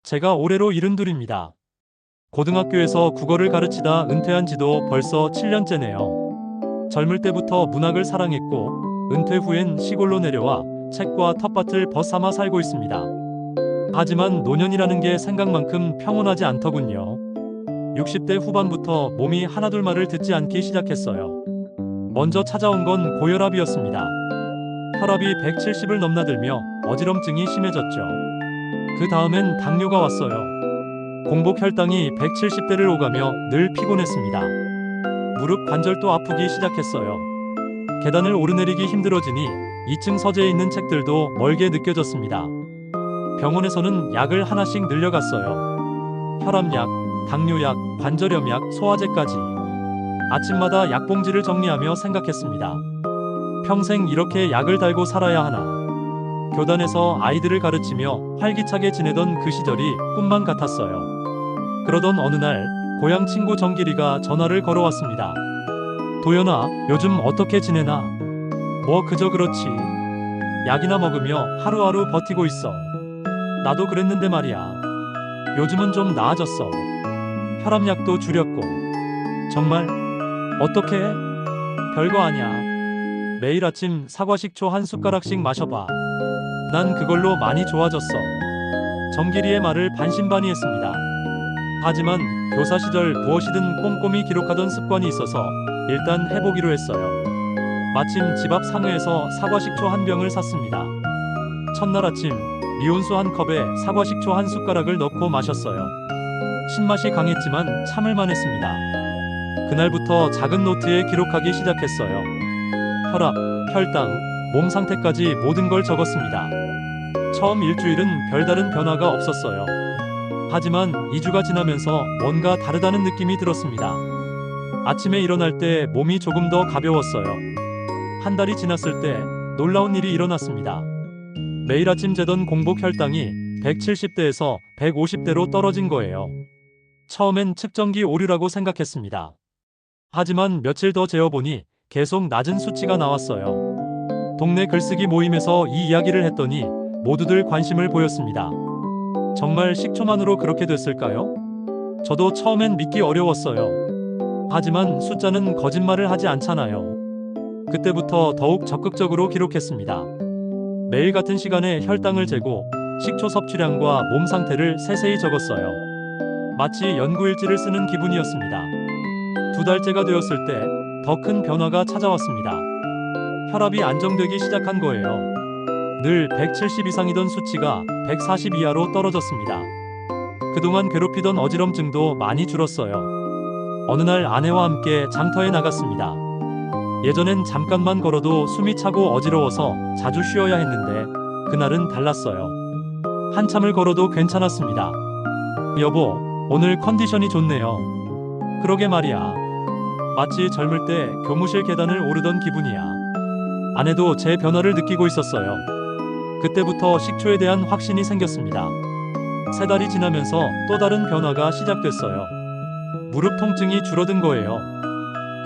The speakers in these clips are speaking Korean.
제가 올해로 72입니다. 고등학교에서 국어를 가르치다 은퇴한 지도 벌써 7년째네요. 젊을 때부터 문학을 사랑했고 은퇴 후엔 시골로 내려와 책과 텃밭을 벗삼아 살고 있습니다. 하지만 노년이라는 게 생각만큼 평온하지 않더군요. 60대 후반부터 몸이 하나둘 말을 듣지 않기 시작했어요. 먼저 찾아온 건 고혈압이었습니다. 혈압이 170을 넘나들며 어지럼증이 심해졌죠. 그 다음엔 당뇨가 왔어요. 공복 혈당이 170대를 오가며 늘 피곤했습니다. 무릎 관절도 아프기 시작했어요. 계단을 오르내리기 힘들어지니 2층 서재에 있는 책들도 멀게 느껴졌습니다. 병원에서는 약을 하나씩 늘려갔어요. 혈압약, 당뇨약, 관절염약, 소화제까지. 아침마다 약봉지를 정리하며 생각했습니다. 평생 이렇게 약을 달고 살아야 하나. 교단에서 아이들을 가르치며 활기차게 지내던 그 시절이 꿈만 같았어요. 그러던 어느 날 고향 친구 정길이가 전화를 걸어왔습니다. 도연아, 요즘 어떻게 지내나? 뭐 그저 그렇지. 약이나 먹으며 하루하루 버티고 있어. 나도 그랬는데 말이야. 요즘은 좀 나아졌어. 혈압약도 줄였고. 정말? 어떻게 해? 별거 아니야. 매일 아침 사과식초 한 숟가락씩 마셔봐. 난 그걸로 많이 좋아졌어. 정길이의 말을 반신반의했습니다. 하지만 교사 시절 무엇이든 꼼꼼히 기록하던 습관이 있어서 일단 해보기로 했어요. 마침 집 앞 상회에서 사과식초 한 병을 샀습니다. 첫날 아침 미온수 한 컵에 사과식초 한 숟가락을 넣고 마셨어요. 신맛이 강했지만 참을만 했습니다. 그날부터 작은 노트에 기록하기 시작했어요. 혈압, 혈당, 몸 상태까지 모든 걸 적었습니다. 처음 일주일은 별다른 변화가 없었어요. 하지만 2주가 지나면서 뭔가 다르다는 느낌이 들었습니다. 아침에 일어날 때 몸이 조금 더 가벼웠어요. 한 달이 지났을 때 놀라운 일이 일어났습니다. 매일 아침 재던 공복 혈당이 170대에서 150대로 떨어진 거예요. 처음엔 측정기 오류라고 생각했습니다. 하지만 며칠 더 재어보니 계속 낮은 수치가 나왔어요. 동네 글쓰기 모임에서 이 이야기를 했더니 모두들 관심을 보였습니다. 정말 식초만으로 그렇게 됐을까요? 저도 처음엔 믿기 어려웠어요. 하지만 숫자는 거짓말을 하지 않잖아요. 그때부터 더욱 적극적으로 기록했습니다. 매일 같은 시간에 혈당을 재고 식초 섭취량과 몸 상태를 세세히 적었어요. 마치 연구일지를 쓰는 기분이었습니다. 2달째가 되었을 때 더 큰 변화가 찾아왔습니다. 혈압이 안정되기 시작한 거예요. 늘 170 이상이던 수치가 140 이하로 떨어졌습니다. 그동안 괴롭히던 어지럼증도 많이 줄었어요. 어느 날 아내와 함께 장터에 나갔습니다. 예전엔 잠깐만 걸어도 숨이 차고 어지러워서 자주 쉬어야 했는데 그날은 달랐어요. 한참을 걸어도 괜찮았습니다. 여보, 오늘 컨디션이 좋네요. 그러게 말이야. 마치 젊을 때 교무실 계단을 오르던 기분이야. 아내도 제 변화를 느끼고 있었어요. 그때부터 식초에 대한 확신이 생겼습니다. 3달이 지나면서 또 다른 변화가 시작됐어요. 무릎 통증이 줄어든 거예요.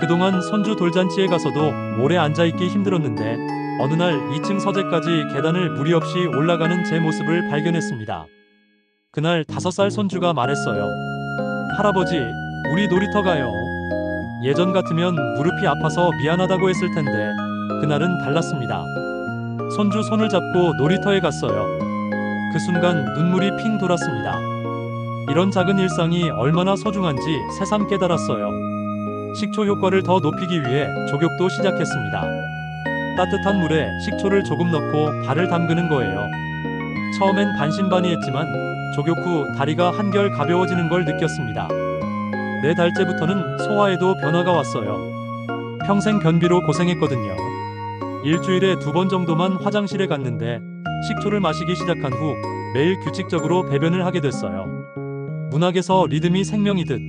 그동안 손주 돌잔치에 가서도 오래 앉아있기 힘들었는데 어느 날 2층 서재까지 계단을 무리 없이 올라가는 제 모습을 발견했습니다. 그날 5살 손주가 말했어요. 할아버지, 우리 놀이터 가요. 예전 같으면 무릎이 아파서 미안하다고 했을 텐데 그날은 달랐습니다. 손주 손을 잡고 놀이터에 갔어요. 그 순간 눈물이 핑 돌았습니다. 이런 작은 일상이 얼마나 소중한지 새삼 깨달았어요. 식초 효과를 더 높이기 위해 족욕도 시작했습니다. 따뜻한 물에 식초를 조금 넣고 발을 담그는 거예요. 처음엔 반신반의했지만 족욕 후 다리가 한결 가벼워지는 걸 느꼈습니다. 4달째부터는 소화에도 변화가 왔어요. 평생 변비로 고생했거든요. 일주일에 2번 정도만 화장실에 갔는데 식초를 마시기 시작한 후 매일 규칙적으로 배변을 하게 됐어요. 문학에서 리듬이 생명이듯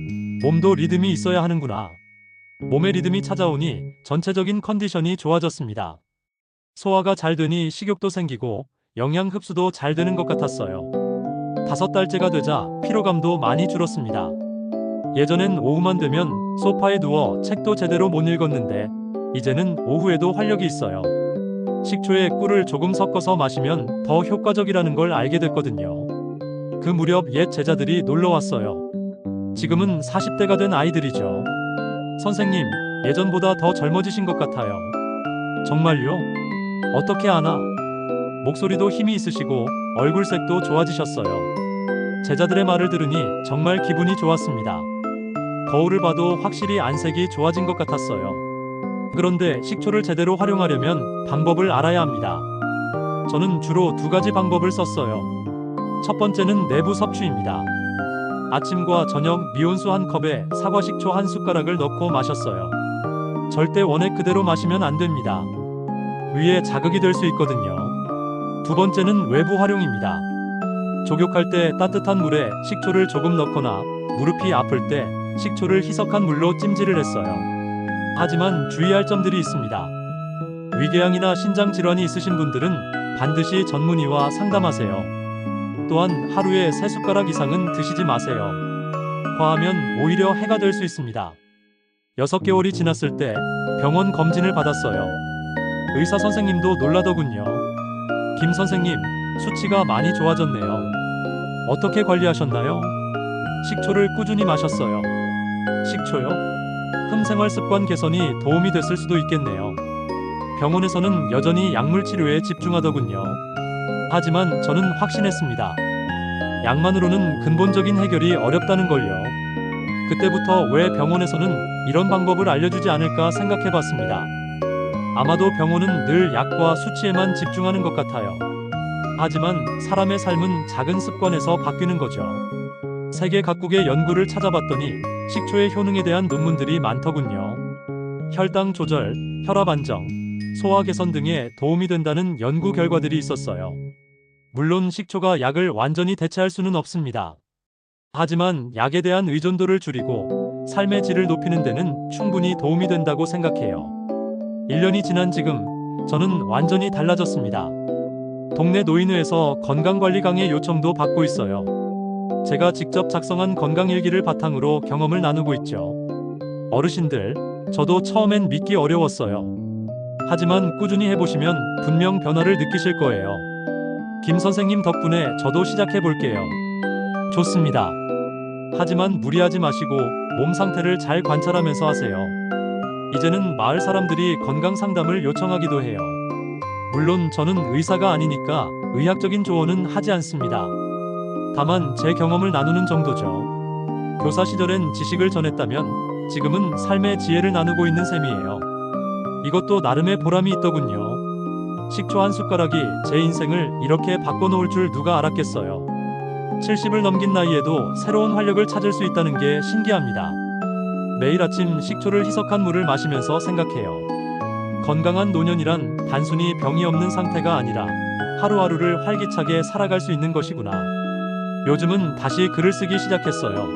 몸도 리듬이 있어야 하는구나. 몸의 리듬이 찾아오니 전체적인 컨디션이 좋아졌습니다. 소화가 잘 되니 식욕도 생기고 영양 흡수도 잘 되는 것 같았어요. 5달째가 되자 피로감도 많이 줄었습니다. 예전엔 오후만 되면 소파에 누워 책도 제대로 못 읽었는데 이제는 오후에도 활력이 있어요. 식초에 꿀을 조금 섞어서 마시면 더 효과적이라는 걸 알게 됐거든요. 그 무렵 옛 제자들이 놀러 왔어요. 지금은 40대가 된 아이들이죠. 선생님, 예전보다 더 젊어지신 것 같아요. 정말요? 어떻게 아나? 목소리도 힘이 있으시고 얼굴색도 좋아지셨어요. 제자들의 말을 들으니 정말 기분이 좋았습니다. 거울을 봐도 확실히 안색이 좋아진 것 같았어요. 그런데 식초를 제대로 활용하려면 방법을 알아야 합니다. 저는 주로 두 가지 방법을 썼어요. 첫 번째는 내부 섭취입니다. 아침과 저녁 미온수 한 컵에 사과식초 한 숟가락을 넣고 마셨어요. 절대 원액 그대로 마시면 안 됩니다. 위에 자극이 될 수 있거든요. 두 번째는 외부 활용입니다. 족욕할 때 따뜻한 물에 식초를 조금 넣거나 무릎이 아플 때 식초를 희석한 물로 찜질을 했어요. 하지만 주의할 점들이 있습니다. 위궤양이나 신장 질환이 있으신 분들은 반드시 전문의와 상담하세요. 또한 하루에 3숟가락 이상은 드시지 마세요. 과하면 오히려 해가 될 수 있습니다. 6개월이 지났을 때 병원 검진을 받았어요. 의사 선생님도 놀라더군요. 김 선생님, 수치가 많이 좋아졌네요. 어떻게 관리하셨나요? 식초를 꾸준히 마셨어요. 식초요? 흠생활 습관 개선이 도움이 됐을 수도 있겠네요. 병원에서는 여전히 약물 치료에 집중하더군요. 하지만 저는 확신했습니다. 약만으로는 근본적인 해결이 어렵다는 걸요. 그때부터 왜 병원에서는 이런 방법을 알려주지 않을까 생각해봤습니다. 아마도 병원은 늘 약과 수치에만 집중하는 것 같아요. 하지만 사람의 삶은 작은 습관에서 바뀌는 거죠. 세계 각국의 연구를 찾아봤더니 식초의 효능에 대한 논문들이 많더군요. 혈당 조절, 혈압 안정, 소화 개선 등에 도움이 된다는 연구 결과들이 있었어요. 물론 식초가 약을 완전히 대체할 수는 없습니다. 하지만 약에 대한 의존도를 줄이고 삶의 질을 높이는 데는 충분히 도움이 된다고 생각해요. 1년이 지난 지금 저는 완전히 달라졌습니다. 동네 노인회에서 건강관리 강의 요청도 받고 있어요. 제가 직접 작성한 건강일기를 바탕으로 경험을 나누고 있죠. 어르신들, 저도 처음엔 믿기 어려웠어요. 하지만 꾸준히 해보시면 분명 변화를 느끼실 거예요. 김 선생님 덕분에 저도 시작해볼게요. 좋습니다. 하지만 무리하지 마시고 몸 상태를 잘 관찰하면서 하세요. 이제는 마을 사람들이 건강 상담을 요청하기도 해요. 물론 저는 의사가 아니니까 의학적인 조언은 하지 않습니다. 다만 제 경험을 나누는 정도죠. 교사 시절엔 지식을 전했다면 지금은 삶의 지혜를 나누고 있는 셈이에요. 이것도 나름의 보람이 있더군요. 식초 한 숟가락이 제 인생을 이렇게 바꿔놓을 줄 누가 알았겠어요. 70을 넘긴 나이에도 새로운 활력을 찾을 수 있다는 게 신기합니다. 매일 아침 식초를 희석한 물을 마시면서 생각해요. 건강한 노년이란 단순히 병이 없는 상태가 아니라 하루하루를 활기차게 살아갈 수 있는 것이구나. 요즘은 다시 글을 쓰기 시작했어요.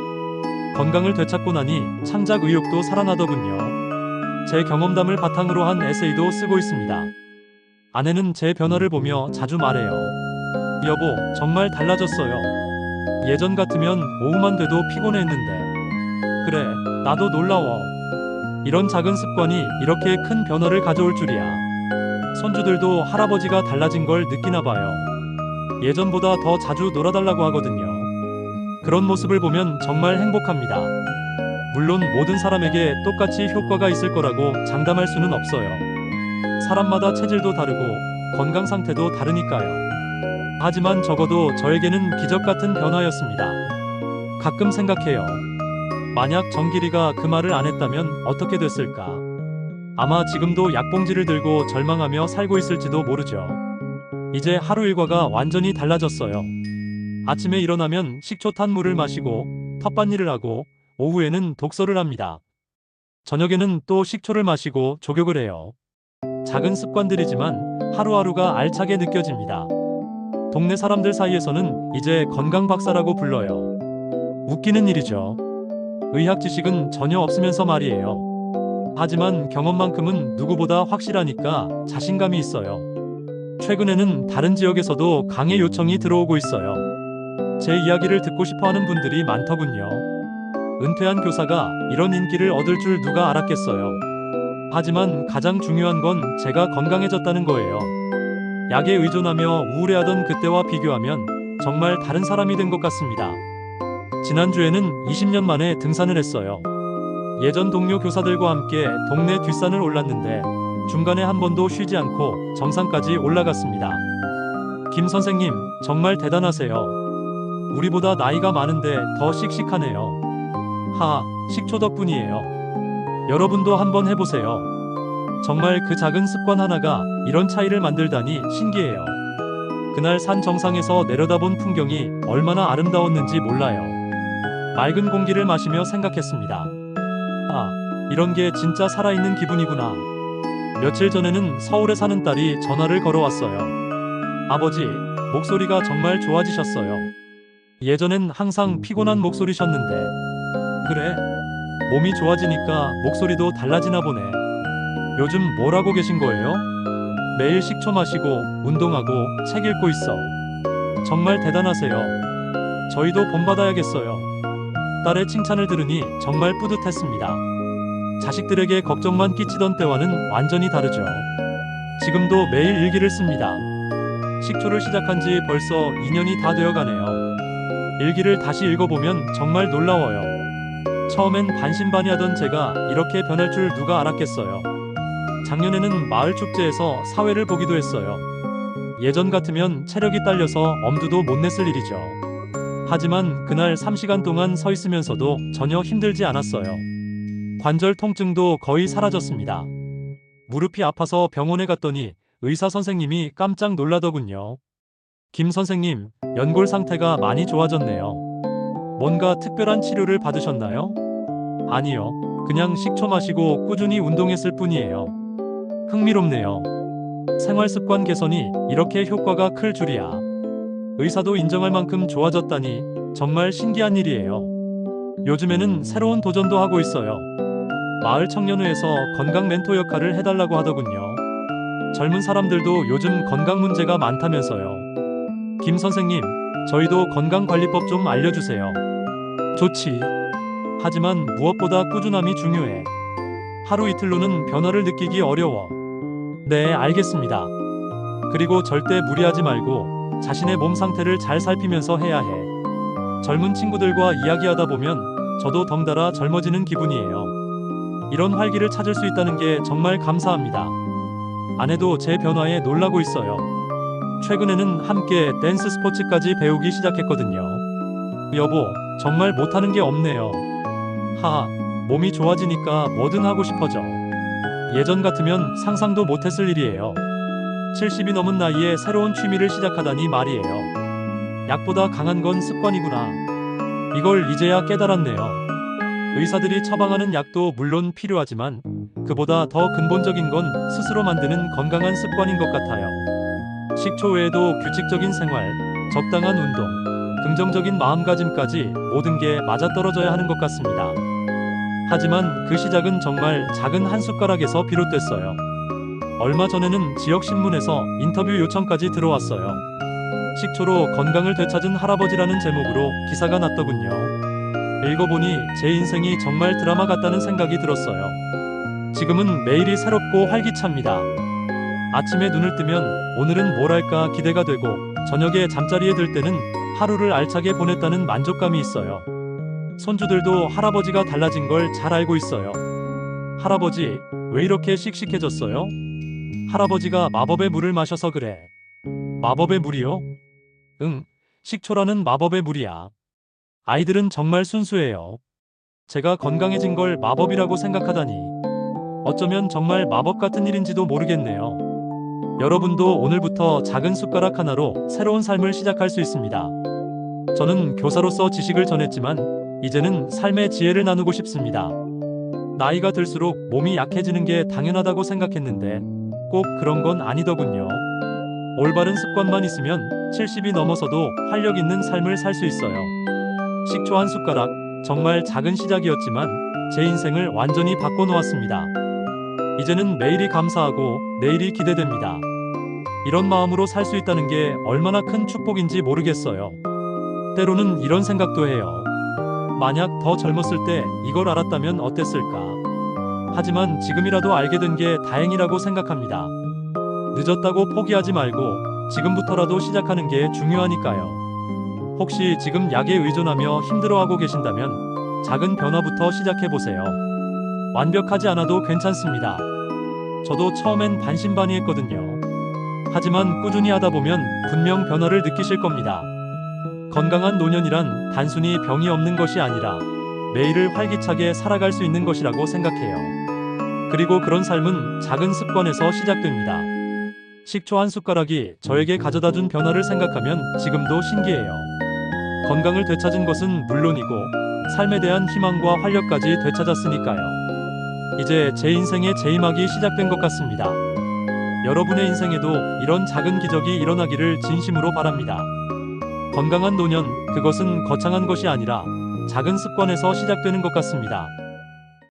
건강을 되찾고 나니 창작 의욕도 살아나더군요. 제 경험담을 바탕으로 한 에세이도 쓰고 있습니다. 아내는 제 변화를 보며 자주 말해요. 여보, 정말 달라졌어요. 예전 같으면 오후만 돼도 피곤해했는데. 그래, 나도 놀라워. 이런 작은 습관이 이렇게 큰 변화를 가져올 줄이야. 손주들도 할아버지가 달라진 걸 느끼나 봐요. 예전보다 더 자주 놀아달라고 하거든요. 그런 모습을 보면 정말 행복합니다. 물론 모든 사람에게 똑같이 효과가 있을 거라고 장담할 수는 없어요. 사람마다 체질도 다르고 건강 상태도 다르니까요. 하지만 적어도 저에게는 기적 같은 변화였습니다. 가끔 생각해요. 만약 정길이가 그 말을 안 했다면 어떻게 됐을까? 아마 지금도 약봉지를 들고 절망하며 살고 있을지도 모르죠. 이제 하루 일과가 완전히 달라졌어요. 아침에 일어나면 식초 탄 물을 마시고 텃밭일을 하고 오후에는 독서를 합니다. 저녁에는 또 식초를 마시고 족욕을 해요. 작은 습관들이지만 하루하루가 알차게 느껴집니다. 동네 사람들 사이에서는 이제 건강 박사라고 불러요. 웃기는 일이죠. 의학 지식은 전혀 없으면서 말이에요. 하지만 경험만큼은 누구보다 확실하니까 자신감이 있어요. 최근에는 다른 지역에서도 강의 요청이 들어오고 있어요. 제 이야기를 듣고 싶어하는 분들이 많더군요. 은퇴한 교사가 이런 인기를 얻을 줄 누가 알았겠어요. 하지만 가장 중요한 건 제가 건강해졌다는 거예요. 약에 의존하며 우울해하던 그때와 비교하면 정말 다른 사람이 된 것 같습니다. 지난주에는 20년 만에 등산을 했어요. 예전 동료 교사들과 함께 동네 뒷산을 올랐는데 중간에 한 번도 쉬지 않고 정상까지 올라갔습니다. 김 선생님, 정말 대단하세요. 우리보다 나이가 많은데 더 씩씩하네요. 하하, 식초 덕분이에요. 여러분도 한번 해보세요. 정말 그 작은 습관 하나가 이런 차이를 만들다니 신기해요. 그날 산 정상에서 내려다본 풍경이 얼마나 아름다웠는지 몰라요. 맑은 공기를 마시며 생각했습니다. 아, 이런 게 진짜 살아있는 기분이구나. 며칠 전에는 서울에 사는 딸이 전화를 걸어왔어요. 아버지, 목소리가 정말 좋아지셨어요. 예전엔 항상 피곤한 목소리셨는데. 그래? 몸이 좋아지니까 목소리도 달라지나 보네. 요즘 뭘 하고 계신 거예요? 매일 식초 마시고 운동하고 책 읽고 있어. 정말 대단하세요. 저희도 본받아야겠어요. 딸의 칭찬을 들으니 정말 뿌듯했습니다. 자식들에게 걱정만 끼치던 때와는 완전히 다르죠. 지금도 매일 일기를 씁니다. 식초를 시작한 지 벌써 2년이 다 되어 가네요. 일기를 다시 읽어보면 정말 놀라워요. 처음엔 반신반의하던 제가 이렇게 변할 줄 누가 알았겠어요. 작년에는 마을 축제에서 사회를 보기도 했어요. 예전 같으면 체력이 딸려서 엄두도 못 냈을 일이죠. 하지만 그날 3시간 동안 서 있으면서도 전혀 힘들지 않았어요. 관절 통증도 거의 사라졌습니다. 무릎이 아파서 병원에 갔더니 의사 선생님이 깜짝 놀라더군요. 김 선생님, 연골 상태가 많이 좋아졌네요. 뭔가 특별한 치료를 받으셨나요? 아니요. 그냥 식초 마시고 꾸준히 운동했을 뿐이에요. 흥미롭네요. 생활 습관 개선이 이렇게 효과가 클 줄이야. 의사도 인정할 만큼 좋아졌다니 정말 신기한 일이에요. 요즘에는 새로운 도전도 하고 있어요. 마을 청년회에서 건강 멘토 역할을 해달라고 하더군요. 젊은 사람들도 요즘 건강 문제가 많다면서요. 김 선생님, 저희도 건강관리법 좀 알려주세요. 좋지. 하지만 무엇보다 꾸준함이 중요해. 하루 이틀로는 변화를 느끼기 어려워. 네, 알겠습니다. 그리고 절대 무리하지 말고 자신의 몸 상태를 잘 살피면서 해야 해. 젊은 친구들과 이야기하다 보면 저도 덩달아 젊어지는 기분이에요. 이런 활기를 찾을 수 있다는 게 정말 감사합니다. 아내도 제 변화에 놀라고 있어요. 최근에는 함께 댄스 스포츠까지 배우기 시작했거든요. 여보, 정말 못하는 게 없네요. 하하, 몸이 좋아지니까 뭐든 하고 싶어져. 예전 같으면 상상도 못했을 일이에요. 70이 넘은 나이에 새로운 취미를 시작하다니 말이에요. 약보다 강한 건 습관이구나. 이걸 이제야 깨달았네요. 의사들이 처방하는 약도 물론 필요하지만 그보다 더 근본적인 건 스스로 만드는 건강한 습관인 것 같아요. 식초 외에도 규칙적인 생활, 적당한 운동, 긍정적인 마음가짐까지 모든 게 맞아떨어져야 하는 것 같습니다. 하지만 그 시작은 정말 작은 한 숟가락에서 비롯됐어요. 얼마 전에는 지역신문에서 인터뷰 요청까지 들어왔어요. 식초로 건강을 되찾은 할아버지라는 제목으로 기사가 났더군요. 읽어보니 제 인생이 정말 드라마 같다는 생각이 들었어요. 지금은 매일이 새롭고 활기찹니다. 아침에 눈을 뜨면 오늘은 뭘 할까 기대가 되고 저녁에 잠자리에 들 때는 하루를 알차게 보냈다는 만족감이 있어요. 손주들도 할아버지가 달라진 걸 잘 알고 있어요. 할아버지, 왜 이렇게 씩씩해졌어요? 할아버지가 마법의 물을 마셔서 그래. 마법의 물이요? 응, 식초라는 마법의 물이야. 아이들은 정말 순수해요. 제가 건강해진 걸 마법이라고 생각하다니. 어쩌면 정말 마법 같은 일인지도 모르겠네요. 여러분도 오늘부터 작은 숟가락 하나로 새로운 삶을 시작할 수 있습니다. 저는 교사로서 지식을 전했지만 이제는 삶의 지혜를 나누고 싶습니다. 나이가 들수록 몸이 약해지는 게 당연하다고 생각했는데 꼭 그런 건 아니더군요. 올바른 습관만 있으면 70이 넘어서도 활력 있는 삶을 살 수 있어요. 식초 한 숟가락, 정말 작은 시작이었지만 제 인생을 완전히 바꿔놓았습니다. 이제는 매일이 감사하고 내일이 기대됩니다. 이런 마음으로 살 수 있다는 게 얼마나 큰 축복인지 모르겠어요. 때로는 이런 생각도 해요. 만약 더 젊었을 때 이걸 알았다면 어땠을까? 하지만 지금이라도 알게 된 게 다행이라고 생각합니다. 늦었다고 포기하지 말고 지금부터라도 시작하는 게 중요하니까요. 혹시 지금 약에 의존하며 힘들어하고 계신다면 작은 변화부터 시작해보세요. 완벽하지 않아도 괜찮습니다. 저도 처음엔 반신반의했거든요. 하지만 꾸준히 하다 보면 분명 변화를 느끼실 겁니다. 건강한 노년이란 단순히 병이 없는 것이 아니라 매일을 활기차게 살아갈 수 있는 것이라고 생각해요. 그리고 그런 삶은 작은 습관에서 시작됩니다. 식초 한 숟가락이 저에게 가져다 준 변화를 생각하면 지금도 신기해요. 건강을 되찾은 것은 물론이고 삶에 대한 희망과 활력까지 되찾았으니까요. 이제 제 인생의 재임하기 시작된 것 같습니다. 여러분의 인생에도 이런 작은 기적이 일어나기를 진심으로 바랍니다. 건강한 노년, 그것은 거창한 것이 아니라 작은 습관에서 시작되는 것 같습니다.